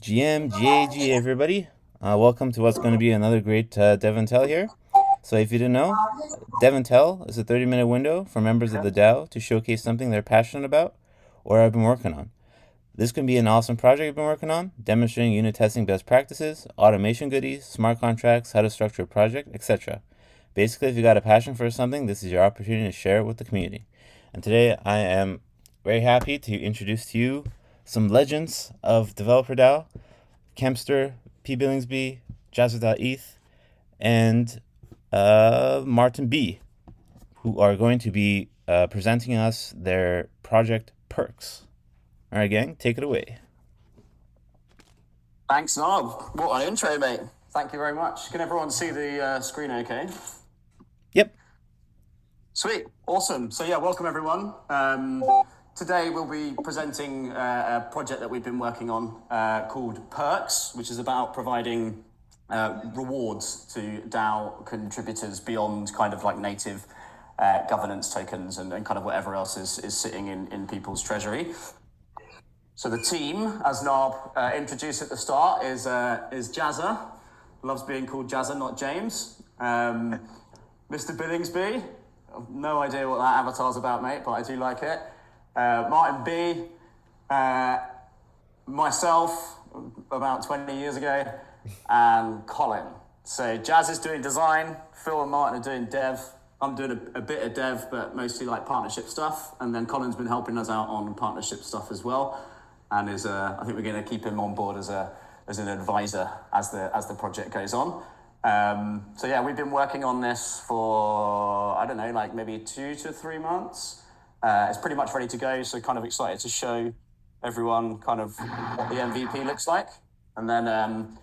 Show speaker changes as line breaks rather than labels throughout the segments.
GM, GAG, everybody. Welcome to what's going to be another great DevNTell here. So, if you didn't know, DevNTell is a 30-minute window for members of the DAO to showcase something they're passionate about or have been working on. This can be an awesome project you've been working on, demonstrating unit testing best practices, automation goodies, smart contracts, how to structure a project, etc. Basically, if you got a passion for something, this is your opportunity to share it with the community. And today, I am very happy to introduce to you some legends of Developer DAO, Kempster, pbillingsby, jazza.eth, and MartinB, who are going to be presenting us their project perks. All right, gang, take it away.
Thanks, Nob. What an intro, mate. Thank you very much. Can everyone see the screen okay?
Yep.
Sweet. Awesome. So, welcome, everyone. Today, we'll be presenting a project that we've been working on called Perks, which is about providing rewards to DAO contributors beyond kind of like native governance tokens and kind of whatever else is sitting in people's treasury. So the team, as Nob introduced at the start, is Jazza. Loves being called Jazza, not James. Mr. Billingsby. No idea what that avatar's about, mate, but I do like it. MartinB. Myself, about 20 years ago, and Colin. So Jazz is doing design, Phil and Martin are doing dev. I'm doing a bit of dev, but mostly like partnership stuff. And then Colin's been helping us out on partnership stuff as well. And I think we're going to keep him on board as an advisor as the project goes on. We've been working on this for, I don't know, like maybe 2 to 3 months. It's pretty much ready to go, so kind of excited to show everyone kind of what the MVP looks like. And then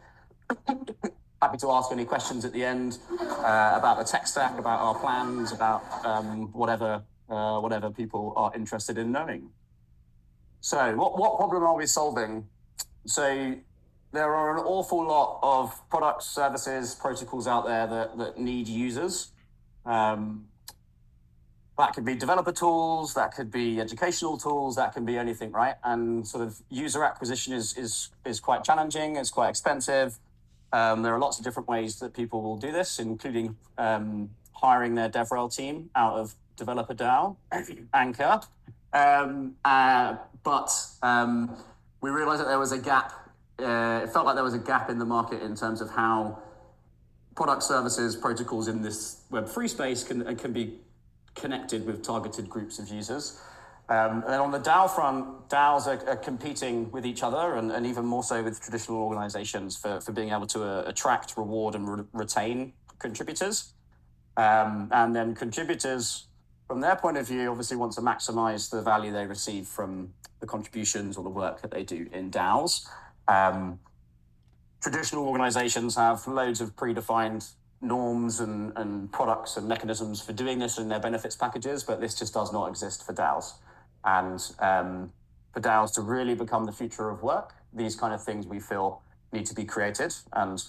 happy to ask any questions at the end about the tech stack, about our plans, about whatever people are interested in knowing. So what problem are we solving? So there are an awful lot of products, services, protocols out there that need users. That could be developer tools, that could be educational tools, that can be anything, right? And sort of user acquisition is quite challenging, it's quite expensive. There are lots of different ways that people will do this, including hiring their DevRel team out of Developer DAO, Anchor. But we realized that there was a gap. It felt like there was a gap in the market in terms of how product services, protocols in this Web3 space can be connected with targeted groups of users. And on the DAO front, DAOs are competing with each other and even more so with traditional organizations for being able to attract, reward, and retain contributors. And then contributors, from their point of view, obviously want to maximize the value they receive from the contributions or the work that they do in DAOs. Traditional organizations have loads of predefined norms and products and mechanisms for doing this in their benefits packages, but this just does not exist for DAOs. And for DAOs to really become the future of work, these kind of things we feel need to be created, and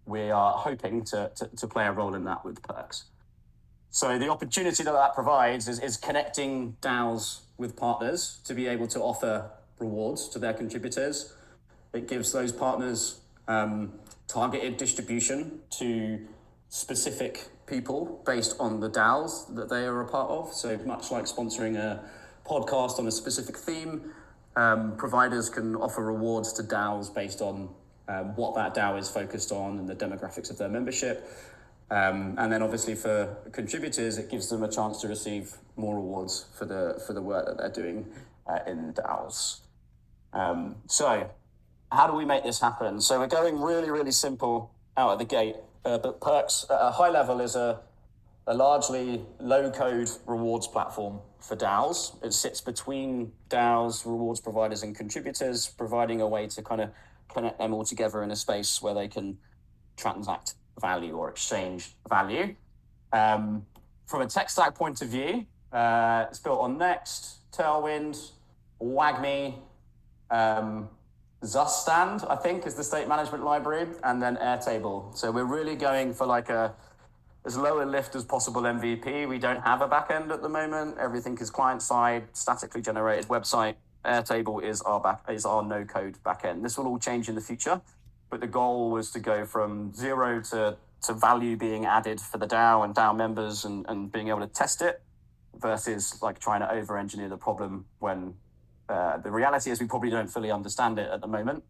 we are hoping to play a role in that with Perks. So the opportunity that provides is connecting DAOs with partners to be able to offer rewards to their contributors. It gives those partners targeted distribution to specific people based on the DAOs that they are a part of. So much like sponsoring a podcast on a specific theme, providers can offer rewards to DAOs based on what that DAO is focused on and the demographics of their membership. And then obviously for contributors, it gives them a chance to receive more rewards for the work that they're doing in DAOs. So how do we make this happen? So we're going really, really simple out of the gate. But Perks, at a high level, is a largely low-code rewards platform for DAOs. It sits between DAOs, rewards providers, and contributors, providing a way to kind of connect them all together in a space where they can transact value or exchange value. From a tech stack point of view, it's built on Next, Tailwind, WAGMI, Zustand, I think, is the state management library, and then Airtable. So we're really going for like as low a lift as possible MVP. We don't have a backend at the moment. Everything is client-side, statically generated website. Airtable is our no-code backend. This will all change in the future, but the goal was to go from 0 to value being added for the DAO and DAO members and being able to test it versus like trying to over-engineer the problem when the reality is we probably don't fully understand it at the moment.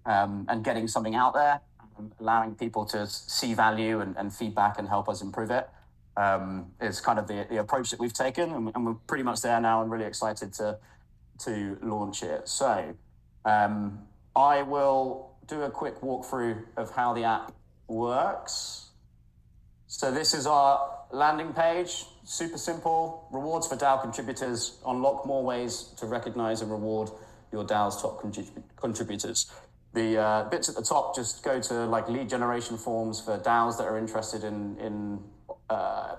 And getting something out there, allowing people to see value and feedback and help us improve it is kind of the approach that we've taken, and we're pretty much there now and really excited to launch it. So I will do a quick walkthrough of how the app works. So this is our landing page, super simple. Rewards for DAO contributors, unlock more ways to recognize and reward your DAO's top contributors. The bits at the top just go to like lead generation forms for DAOs that are interested in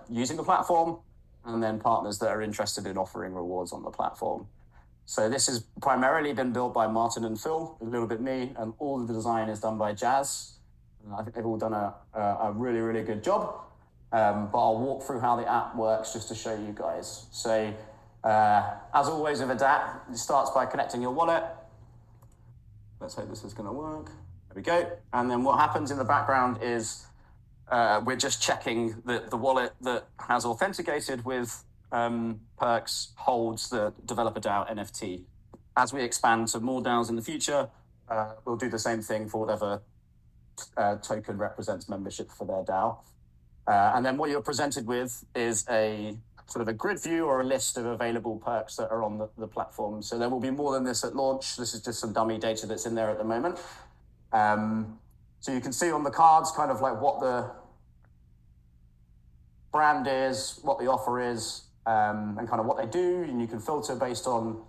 using the platform, and then partners that are interested in offering rewards on the platform. So this has primarily been built by Martin and Phil, a little bit me, and all of the design is done by Jazz. I think they've all done a really, really good job. But I'll walk through how the app works just to show you guys. So as always with a DApp, it starts by connecting your wallet. Let's hope this is going to work. There we go. And then what happens in the background is we're just checking that the wallet that has authenticated with Perks holds the Developer DAO NFT. As we expand to more DAOs in the future, we'll do the same thing for whatever token represents membership for their DAO. And then what you're presented with is a sort of a grid view or a list of available perks that are on the platform. So there will be more than this at launch. This is just some dummy data that's in there at the moment. So you can see on the cards kind of like what the brand is, what the offer is, and kind of what they do. And you can filter based on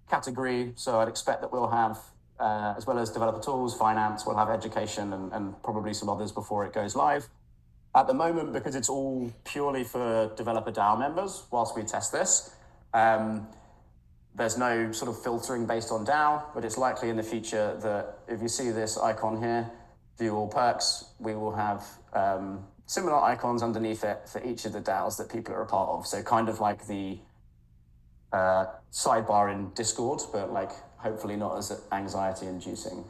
category. So I'd expect that we'll have, as well as developer tools, finance, we'll have education and probably some others before it goes live. At the moment, because it's all purely for Developer DAO members, whilst we test this, there's no sort of filtering based on DAO, but it's likely in the future that if you see this icon here, view all perks, we will have similar icons underneath it for each of the DAOs that people are a part of. So kind of like the sidebar in Discord, but like hopefully not as anxiety inducing.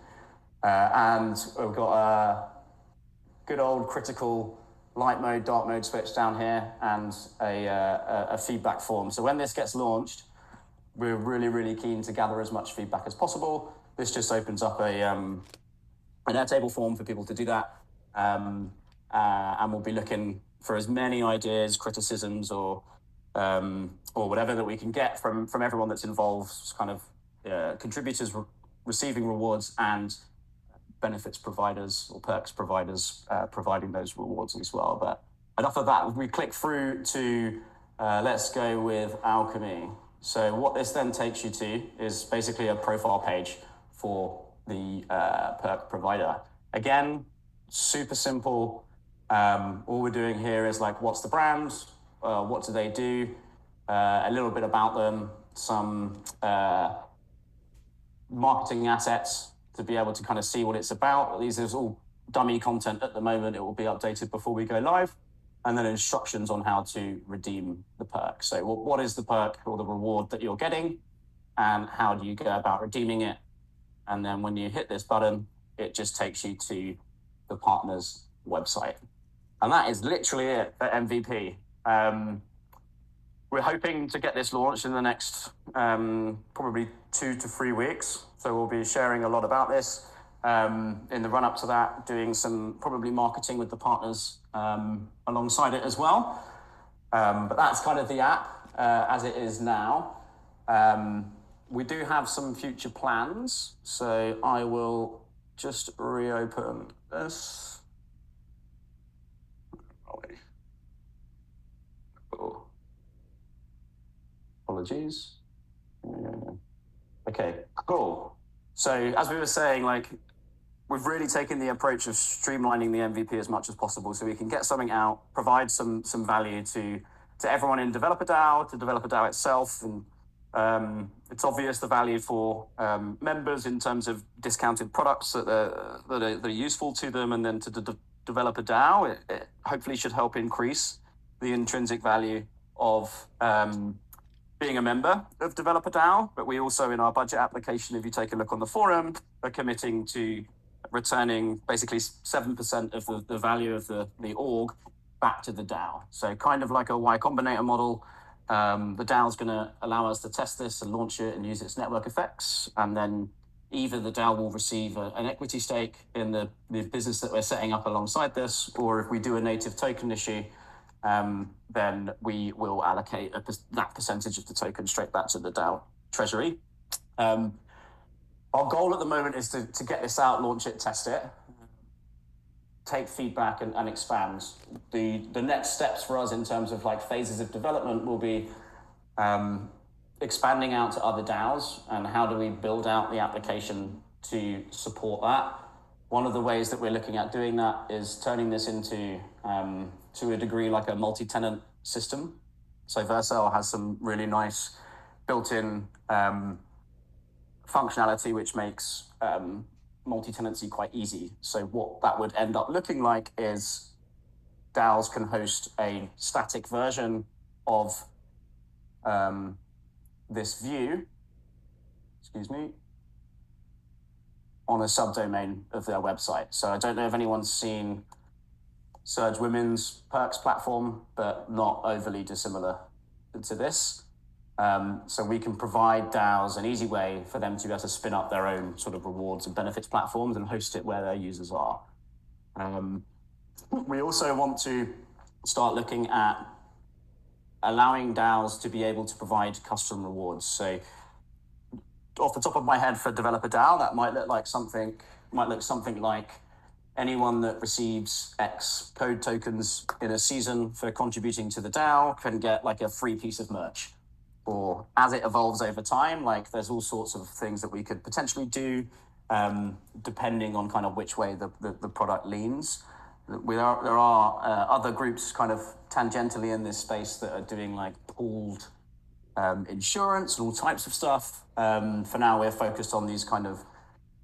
And we've got a good old critical light mode, dark mode switch down here, and a feedback form. So when this gets launched, we're really, really keen to gather as much feedback as possible. This just opens up an Airtable form for people to do that. And we'll be looking for as many ideas, criticisms, or whatever that we can get from everyone that's involved, kind of contributors receiving rewards and benefits providers or perks providers providing those rewards as well. But enough of that. We click through to let's go with Alchemy. So what this then takes you to is basically a profile page for the perk provider. Again, super simple. All we're doing here is like, what's the brand? What do they do? A little bit about them, some marketing assets to be able to kind of see what it's about. These are all dummy content at the moment. It will be updated before we go live. And then instructions on how to redeem the perk. So what is the perk or the reward that you're getting? And how do you go about redeeming it? And then when you hit this button, it just takes you to the partner's website. And that is literally it for MVP. We're hoping to get this launched in the next probably 2 to 3 weeks. So we'll be sharing a lot about this in the run up to that, doing some probably marketing with the partners alongside it as well. But that's kind of the app as it is now. We do have some future plans. So I will just reopen this. Oh. Apologies. Okay, cool. So as we were saying, like, we've really taken the approach of streamlining the MVP as much as possible so we can get something out, provide some value to everyone in Developer DAO, to Developer DAO itself. And it's obvious the value for members in terms of discounted products that are useful to them, and then to the Developer DAO, it hopefully should help increase the intrinsic value of being a member of Developer DAO, but we also, in our budget application, if you take a look on the forum, are committing to returning basically 7% of the value of the org back to the DAO. So kind of like a Y Combinator model. The DAO is going to allow us to test this and launch it and use its network effects. And then either the DAO will receive an equity stake in the business that we're setting up alongside this, or if we do a native token issue, then we will allocate that percentage of the token straight back to the DAO treasury. Our goal at the moment is to get this out, launch it, test it, take feedback and expand. The next steps for us in terms of like phases of development will be expanding out to other DAOs and how do we build out the application to support that. One of the ways that we're looking at doing that is turning this into, to a degree, like a multi-tenant system. So Vercel has some really nice built-in functionality which makes multi-tenancy quite easy. So what that would end up looking like is DAOs can host a static version of this view, on a subdomain of their website. So I don't know if anyone's seen Surge Women's Perks platform, but not overly dissimilar to this. So we can provide DAOs an easy way for them to be able to spin up their own sort of rewards and benefits platforms and host it where their users are. We also want to start looking at allowing DAOs to be able to provide custom rewards. So off the top of my head for Developer DAO, that might look something like anyone that receives X code tokens in a season for contributing to the DAO can get like a free piece of merch. Or as it evolves over time, like there's all sorts of things that we could potentially do depending on kind of which way the product leans. There are other groups kind of tangentially in this space that are doing like pooled insurance and all types of stuff. For now, we're focused on these kind of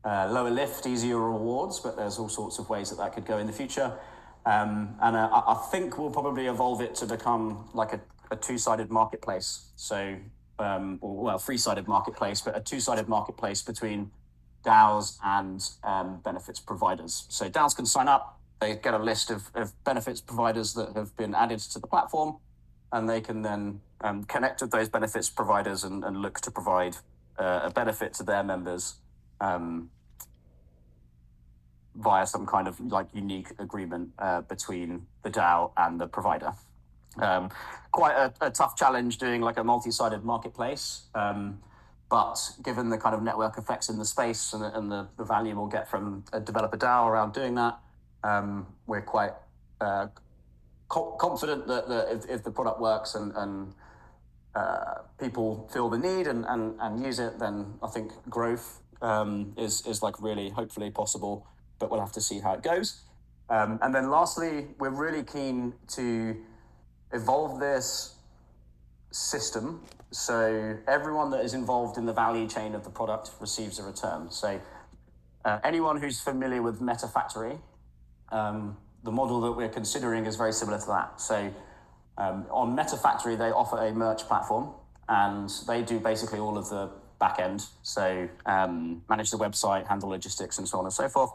lower lift, easier rewards, but there's all sorts of ways that could go in the future. I think we'll probably evolve it to become like a two-sided marketplace. So, three-sided marketplace, but a two-sided marketplace between DAOs and benefits providers. So DAOs can sign up, they get a list of benefits providers that have been added to the platform, and they can then connect with those benefits providers and look to provide a benefit to their members via some kind of like unique agreement between the DAO and the provider. Quite a tough challenge doing like a multi-sided marketplace, but given the kind of network effects in the space and the value we'll get from a Developer DAO around doing that, we're quite confident that if the product works and people feel the need and use it, then I think growth is like really hopefully possible, but we'll have to see how it goes. And then lastly, we're really keen to evolve this system so everyone that is involved in the value chain of the product receives a return. So anyone who's familiar with MetaFactory, the model that we're considering is very similar to that. So on MetaFactory, they offer a merch platform and they do basically all of the back end. So manage the website, handle logistics and so on and so forth.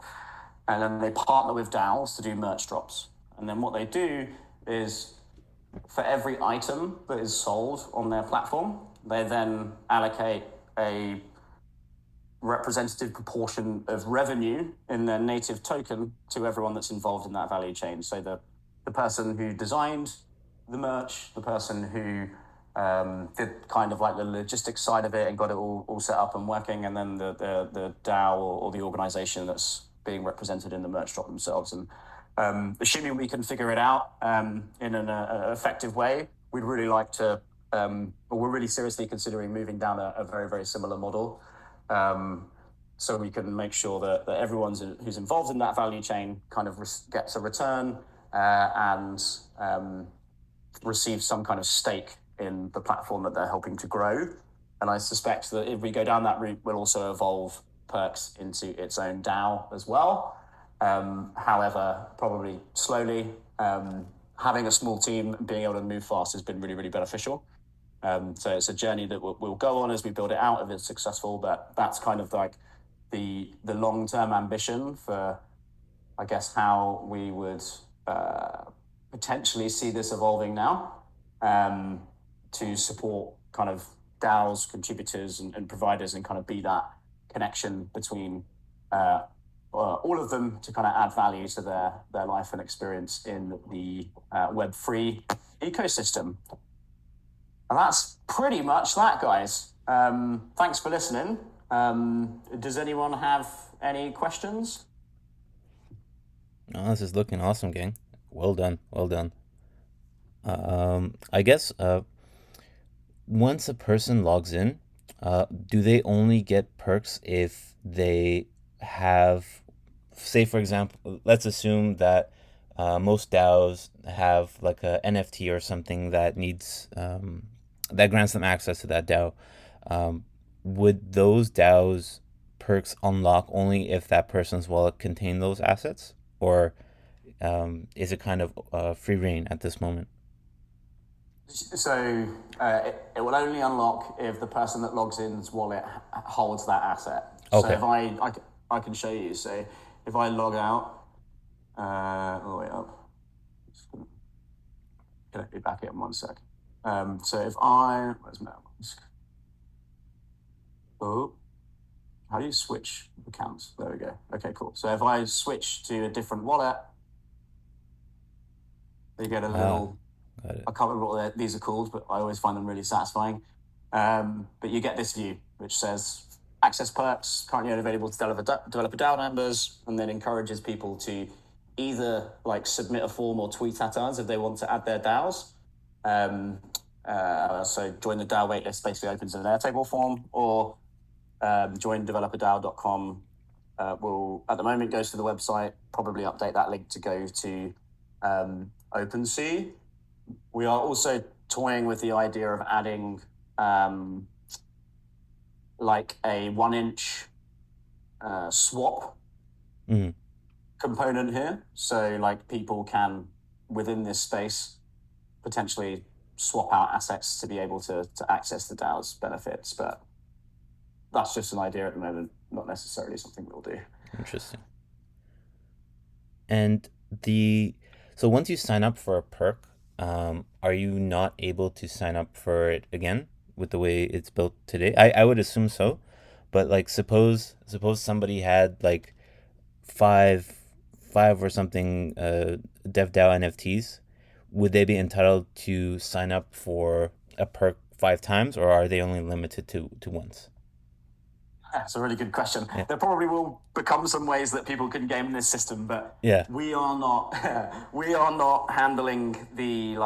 And then they partner with DAOs to do merch drops. And then what they do is for every item that is sold on their platform, they then allocate a representative proportion of revenue in their native token to everyone that's involved in that value chain. So the person who designed the merch, the person who did kind of like the logistics side of it and got it all set up and working, and then the DAO or the organization that's being represented in the merch drop themselves. And assuming we can figure it out in an effective way, we'd really like to, or we're really seriously considering moving down a very, very similar model. So we can make sure that everyone who's involved in that value chain kind of gets a return and receives some kind of stake in the platform that they're helping to grow. And I suspect that if we go down that route, we'll also evolve Perks into its own DAO as well. However, probably slowly. Having a small team and being able to move fast has been really, really beneficial. So it's a journey that we'll go on as we build it out if it's successful, but that's kind of like the long-term ambition for, I guess, how we would potentially see this evolving now, to support kind of DAOs, contributors, and providers, and kind of be that connection between all of them to kind of add value to their life and experience in the Web3 ecosystem. And that's pretty much that, guys. Thanks for listening. Does anyone have any questions?
Oh, this is looking awesome, gang. Well done, well done. I guess once a person logs in, do they only get perks if they have, say, for example, let's assume that most DAOs have like a NFT or something that needs that grants them access to that DAO. Would those DAOs perks unlock only if that person's wallet contained those assets, or is it kind of free reign at this moment?
So it will only unlock if the person that logs in's wallet holds that asset.
Okay.
So if I can show you. So if I log out, all the way up, can I be back in 1 sec? So if where's my mouse? Oh, how do you switch accounts? There we go. Okay, cool. So if I switch to a different wallet, you get a little.
Got it.
I can't remember what these are called, but I always find them really satisfying. But you get this view, which says access perks currently unavailable to developer DAO members, and then encourages people to either like submit a form or tweet at us if they want to add their DAOs. So join the DAO waitlist basically opens an Airtable form, or join developerdao.com. Will at the moment goes to the website, probably update that link to go to OpenSea. We are also toying with the idea of adding like a 1-inch swap component here. So like people can, within this space, potentially swap out assets to be able to access the DAO's benefits. But that's just an idea at the moment, not necessarily something we'll do.
Interesting. And so once you sign up for a perk, are you not able to sign up for it again with the way it's built today? I would assume so, but like suppose somebody had like five or something DevDAO NFTs, would they be entitled to sign up for a perk 5 times, or are they only limited to once?
That's a really good question. Yeah. There probably will become some ways that people can game this system, but
yeah,
we are not handling the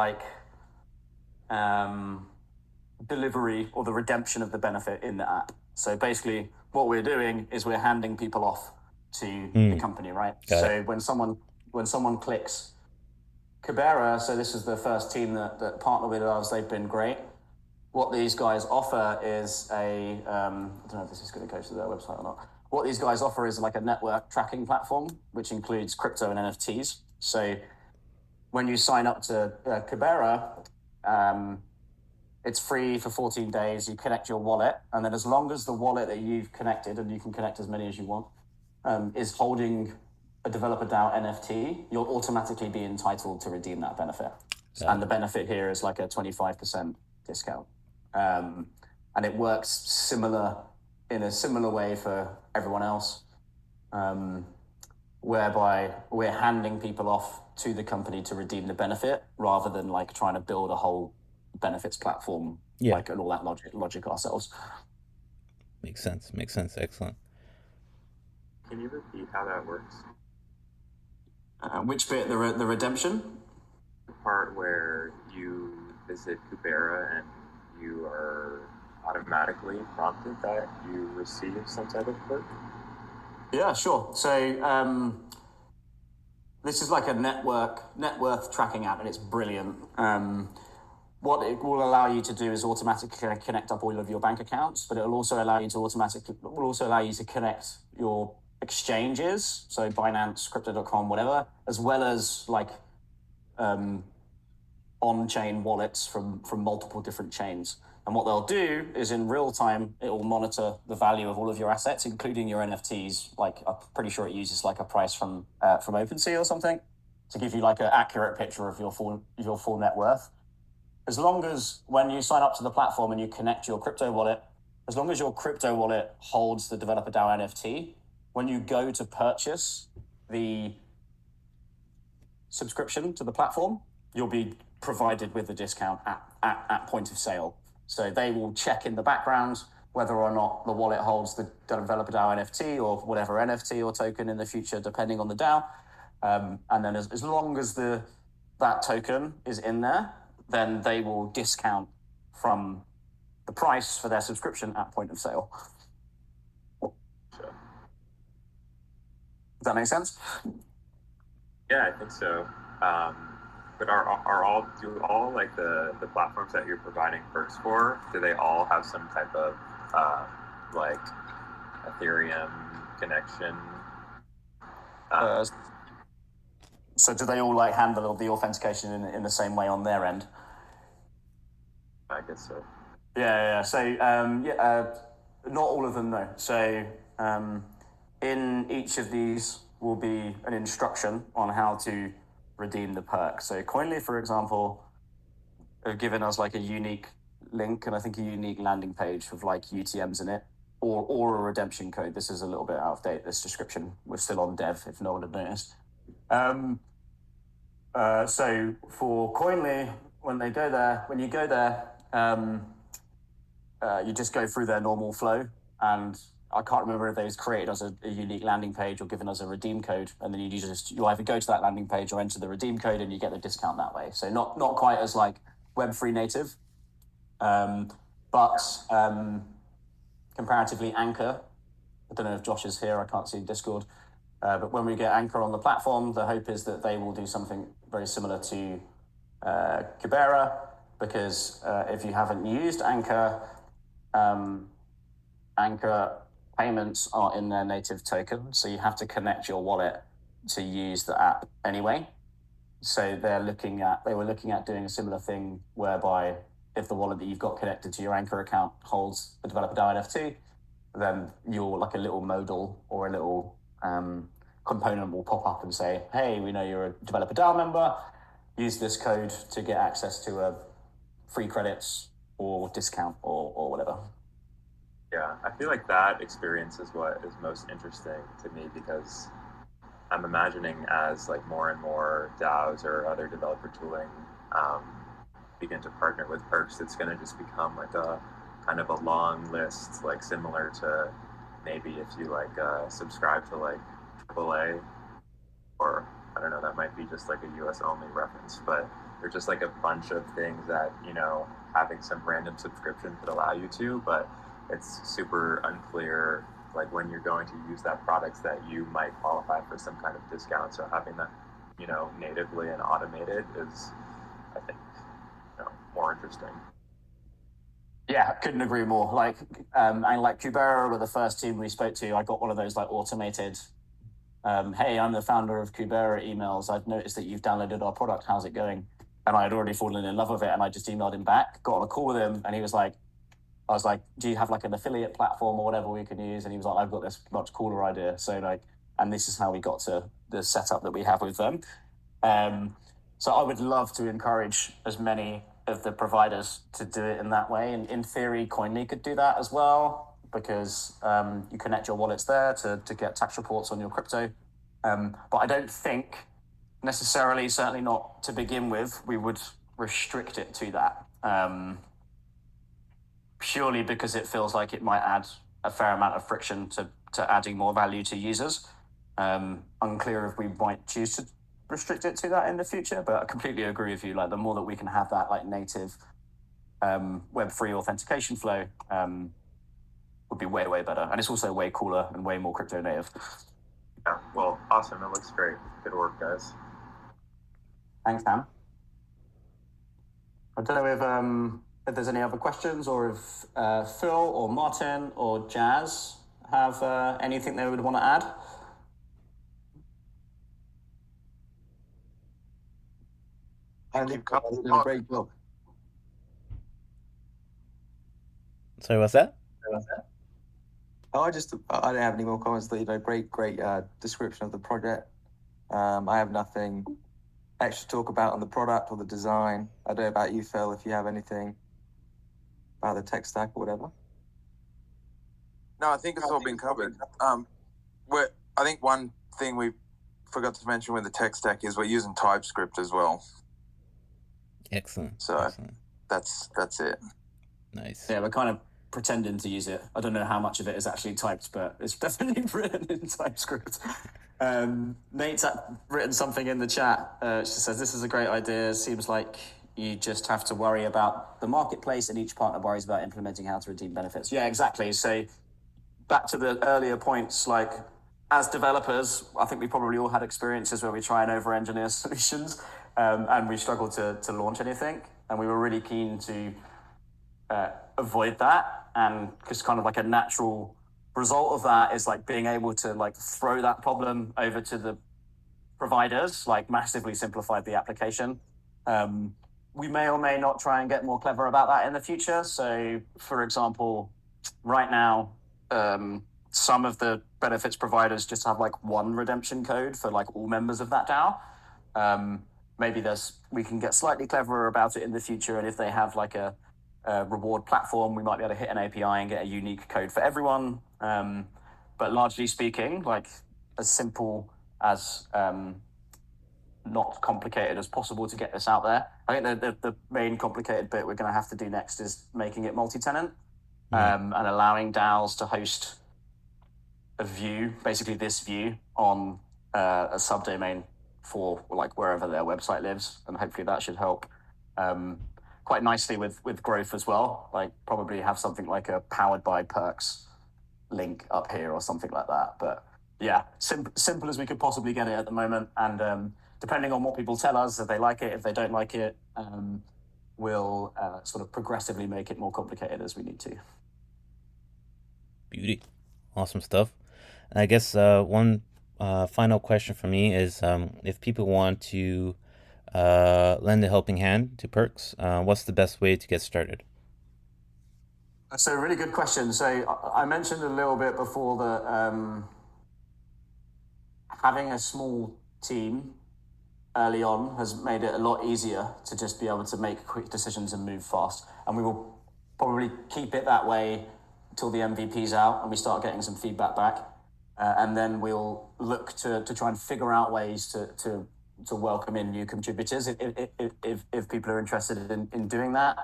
delivery or the redemption of the benefit in the app. So basically, what we're doing is we're handing people off to the company, right? So when someone clicks Cabera, so this is the first team that partner with us. They've been great. What these guys offer is I don't know if this is going to go to their website or not. What these guys offer is like a network tracking platform, which includes crypto and NFTs. So when you sign up to Cabera, it's free for 14 days. You connect your wallet, and then as long as the wallet that you've connected, and you can connect as many as you want, is holding a Developer DAO NFT, you'll automatically be entitled to redeem that benefit. And the benefit here is like a 25% discount. And it works in a similar way for everyone else, whereby we're handing people off to the company to redeem the benefit rather than like trying to build a whole benefits platform, like and all that logic ourselves.
Makes sense. Excellent.
Can you repeat how that works?
Which bit? The redemption?
The part where you visit Kubera and you are automatically prompted that you receive some type of perk?
Yeah, sure. So this is like a Networth tracking app, and it's brilliant. What it will allow you to do is automatically connect up all of your bank accounts, but it will also allow you to connect your exchanges, so Binance, Crypto.com, whatever, as well as like on-chain wallets from multiple different chains. And what they'll do is in real time, it will monitor the value of all of your assets, including your NFTs. Like I'm pretty sure it uses like a price from OpenSea or something to give you like an accurate picture of your full net worth. As long as when you sign up to the platform and you connect your crypto wallet, as long as your crypto wallet holds the Developer DAO NFT, when you go to purchase the subscription to the platform, you'll be provided with a discount at point of sale. So they will check in the background whether or not the wallet holds the Developer DAO NFT or whatever NFT or token in the future, depending on the DAO. And then as long as that token is in there, then they will discount from the price for their subscription at point of sale.
Sure.
Does that make sense?
Yeah, I think so. But do all like the platforms that you're providing perks for, do they all have some type of like Ethereum connection?
So do they all like handle the authentication in the same way on their end?
I guess so.
Yeah. So not all of them, no. So in each of these will be an instruction on how to redeem the perk. So Coinly, for example, have given us like a unique link and I think a unique landing page with like UTMs in it or a redemption code. This is a little bit out of date, this description. We're still on dev if no one had noticed. So for Coinly, when you go there, you just go through their normal flow, and I can't remember if they was created as a unique landing page or given as a redeem code, and then you either go to that landing page or enter the redeem code and you get the discount that way. So not quite as like Web3 native, but comparatively Anchor. I don't know if Josh is here, I can't see Discord. But when we get Anchor on the platform, the hope is that they will do something very similar to Kubera, because if you haven't used Anchor, Anchor payments are in their native token, so you have to connect your wallet to use the app anyway. So they were looking at doing a similar thing whereby if the wallet that you've got connected to your Anchor account holds the Developer DAO NFT, then your like a little modal or a little component will pop up and say, hey, we know you're a Developer DAO member, use this code to get access to a free credits or discount or whatever.
Yeah, I feel like that experience is what is most interesting to me, because I'm imagining as like more and more DAOs or other developer tooling begin to partner with perks, it's going to just become like a kind of a long list, like similar to maybe if you like subscribe to like AAA, or I don't know, that might be just like a US only reference, but there's just like a bunch of things that, you know, having some random subscription could allow you to, but it's super unclear like when you're going to use that product that you might qualify for some kind of discount. So having that, you know, natively and automated is, I think, you know, more interesting.
Yeah, couldn't agree more. Like, and like Kubera were the first team we spoke to. I got one of those like automated, hey, I'm the founder of Kubera emails. I've noticed that you've downloaded our product. How's it going? And I had already fallen in love with it, and I just emailed him back, got on a call with him, and he was like, I was like, do you have like an affiliate platform or whatever we can use? And he was like, I've got this much cooler idea. So like, and this is how we got to the setup that we have with them. So I would love to encourage as many of the providers to do it in that way. And in theory, Coinly could do that as well, because you connect your wallets there to get tax reports on your crypto. But I don't think necessarily, certainly not to begin with, we would restrict it to that. Purely because it feels like it might add a fair amount of friction to adding more value to users. Unclear if we might choose to restrict it to that in the future, but I completely agree with you. Like the more that we can have that like native Web3 authentication flow would be way, way better. And it's also way cooler and way more crypto native.
Yeah, well, awesome. It looks great. Good work, guys.
Thanks, Dan. I don't know if there's any other questions, or if Phil or Martin or Jazz have anything they would want to add.
I think you did a great job.
Sorry, what's that?
I don't have any more comments. Great description of the project. I have nothing extra to talk about on the product or the design. I don't know about you, Phil, if you have anything about the tech stack or whatever.
No, I think it's all been covered. I think one thing we forgot to mention with the tech stack is we're using TypeScript as well.
Excellent.
So
Excellent.
that's it.
Nice.
Yeah, we're kind of pretending to use it. I don't know how much of it is actually typed, but it's definitely written in TypeScript. Nate's written something in the chat. She says, this is a great idea. Seems like you just have to worry about the marketplace and each partner worries about implementing how to redeem benefits. Yeah, exactly. So back to the earlier points, like as developers, I think we probably all had experiences where we try and over-engineer solutions and we struggle to launch anything. And we were really keen to avoid that, and just kind of like a natural result of that is like being able to like throw that problem over to the providers, like massively simplified the application. We may or may not try and get more clever about that in the future. So for example, right now, some of the benefits providers just have like one redemption code for like all members of that DAO. Maybe we can get slightly cleverer about it in the future, and if they have like a reward platform, we might be able to hit an API and get a unique code for everyone. But largely speaking, like as simple as not complicated as possible to get this out there. I think the main complicated bit we're going to have to do next is making it multi-tenant and allowing DAOs to host a view, basically this view on a subdomain for like wherever their website lives, and hopefully that should help quite nicely with growth as well. Like probably have something like a powered by perks link up here or something like that. But yeah, simple as we could possibly get it at the moment. And depending on what people tell us, if they like it, if they don't like it, we'll sort of progressively make it more complicated as we need to.
Beauty. Awesome stuff. And I guess one final question for me is if people want to lend a helping hand to Perks, what's the best way to get started?
That's a really good question. So I mentioned a little bit before that having a small team early on has made it a lot easier to just be able to make quick decisions and move fast. And we will probably keep it that way till the MVP's out and we start getting some feedback back. And then we'll look to try and figure out ways to welcome in new contributors if people are interested in doing that.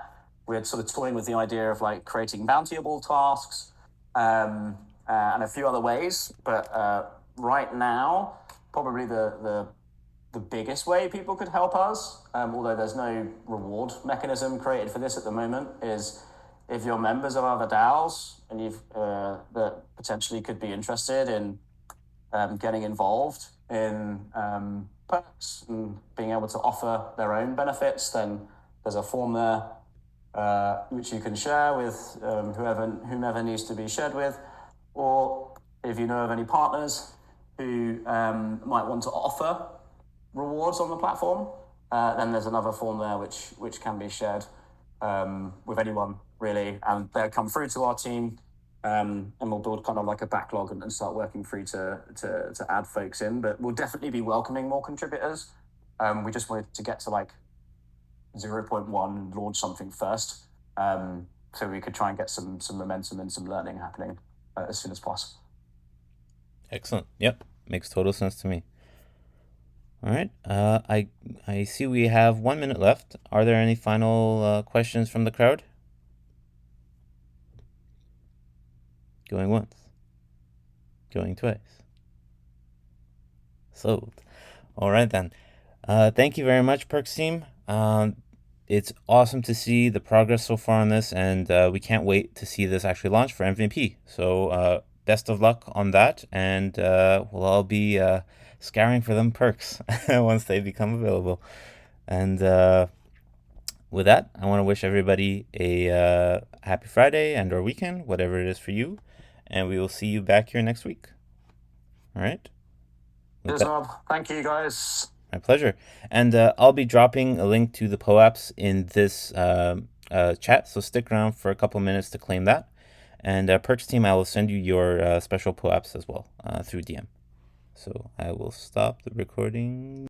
We're sort of toying with the idea of like creating bountyable tasks and a few other ways. But right now, probably the biggest way people could help us, although there's no reward mechanism created for this at the moment, is if you're members of other DAOs and you've that potentially could be interested in getting involved in perks and being able to offer their own benefits, then there's a form there which you can share with whomever needs to be shared with, or if you know of any partners who might want to offer rewards on the platform, then there's another form there which can be shared with anyone really, and they'll come through to our team, and we'll build kind of like a backlog and start working through to add folks in. But we'll definitely be welcoming more contributors. We just wanted to get to like 0.1 and launch something first, so we could try and get some momentum and some learning happening as soon as possible.
Excellent. Yep, makes total sense to me. All right. I see we have 1 minute left. Are there any final questions from the crowd? Going once. Going twice. Sold. All right then. Thank you very much, Perks team. It's awesome to see the progress so far on this, and we can't wait to see this actually launch for MVP. So best of luck on that, and we'll all be scouring for them perks once they become available. And with that, I want to wish everybody a happy Friday and or weekend, whatever it is for you, and we will see you back here next week. All right?
Cheers, Rob. Thank you, guys.
My My pleasure. And I'll be dropping a link to the POAPs in this chat, so stick around for a couple minutes to claim that. And Perks team, I will send you your special POAPs as well through DM. So I will stop the recording.